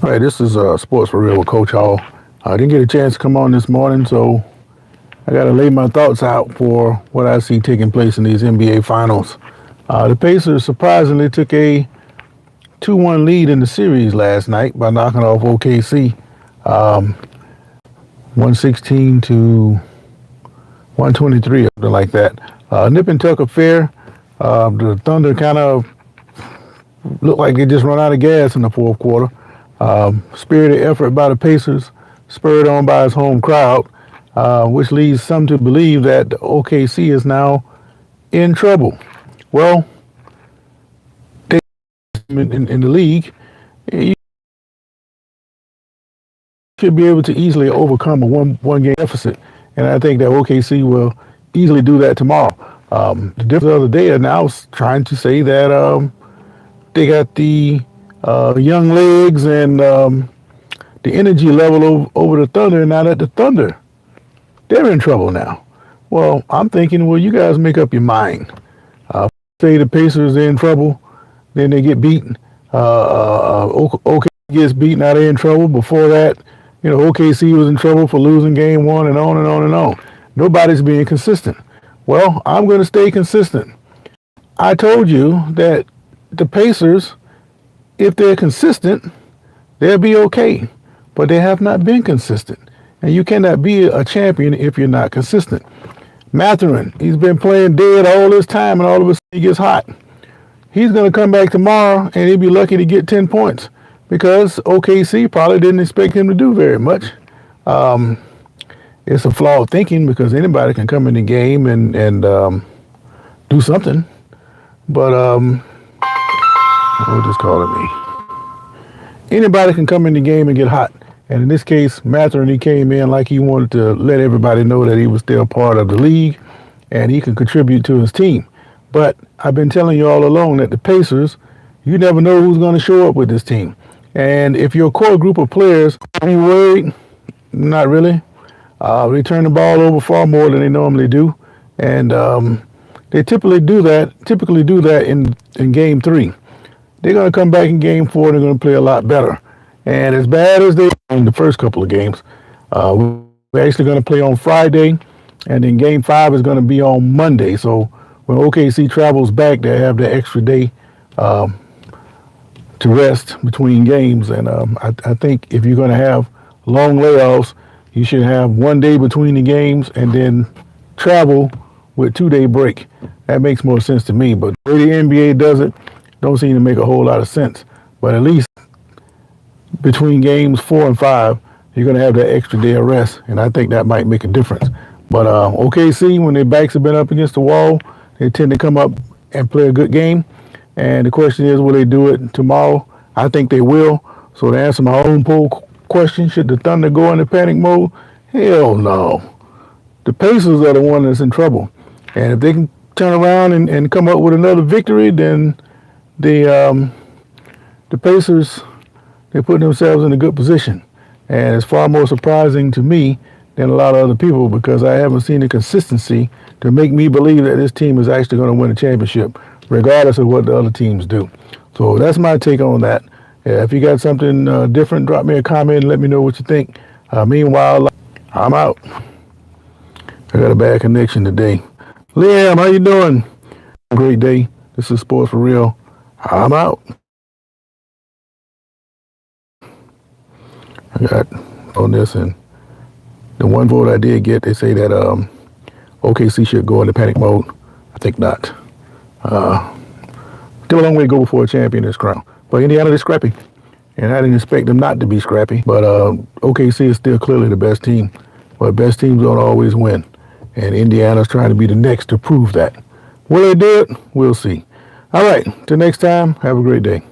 All right, this is Sports for Real with Coach Hall. I didn't get a chance to come on this morning, so I got to lay my thoughts out for what I see taking place in these NBA Finals. The Pacers surprisingly took a 2-1 lead in the series last night by knocking off OKC, 116 to 123, or something like that. Nip and tuck affair. The Thunder kind of looked like they just run out of gas in the fourth quarter. Spirited effort by the Pacers, spurred on by his home crowd, which leads some to believe that OKC is now in trouble. Well, they in the league, you should be able to easily overcome a one game deficit, and I think that OKC will easily do that tomorrow. The difference the other day, and I was trying to say that they got the young legs and the energy level over the Thunder, and now that the Thunder, they're in trouble now. Well, I'm thinking, well, you guys make up your mind. Say the Pacers are in trouble, then they get beaten. OKC gets beat, now they're in trouble. Before that, OKC was in trouble for losing game one, and on and on and on. Nobody's being consistent. Well, I'm going to stay consistent. I told you that the Pacers, if they're consistent, they'll be okay. But they have not been consistent. And you cannot be a champion if you're not consistent. Mathurin, he's been playing dead all this time, and all of a sudden he gets hot. He's going to come back tomorrow, and he'll be lucky to get 10 points because OKC probably didn't expect him to do very much. It's a flawed thinking because anybody can come in the game and do something. But what just calling me? Anybody can come in the game and get hot. And in this case, Mathurin, he came in like he wanted to let everybody know that he was still part of the league and he can contribute to his team. But I've been telling you all along that the Pacers, you never know who's going to show up with this team. And if your core group of players, are you worried? Not really. They turn the ball over far more than they normally do. And they typically do that in game 3. They're going to come back in game 4 and they're going to play a lot better. And as bad as they in the first couple of games, we're actually going to play on Friday, and then game 5 is going to be on Monday. So when OKC travels back, they have the extra day to rest between games. And I think if you're going to have long layoffs, you should have 1 day between the games and then travel with 2-day break. That makes more sense to me. But the way the NBA does it, don't seem to make a whole lot of sense. But at least between games 4 and 5, you're going to have that extra day of rest, and I think that might make a difference. But OKC, when their backs have been up against the wall, they tend to come up and play a good game. And the question is, will they do it tomorrow? I think they will. So to answer my own poll question, should the Thunder go into panic mode? Hell no. The Pacers are the one that's in trouble. And if they can turn around and come up with another victory, then the Pacers, they put themselves in a good position. And it's far more surprising to me than a lot of other people because I haven't seen the consistency to make me believe that this team is actually going to win a championship, regardless of what the other teams do. So that's my take on that. If you got something different, drop me a comment and let me know what you think. Meanwhile, I'm out. I got a bad connection today. Liam, how you doing? Great day. This is Sports for Real. I'm out. I got on this, and the one vote I did get, they say that OKC should go into panic mode. I think not. Still a long way to go before a champion is crowned. But Indiana is scrappy, and I didn't expect them not to be scrappy. But OKC is still clearly the best team. But best teams don't always win, and Indiana's trying to be the next to prove that. Will they do it? We'll see. All right, till next time, have a great day.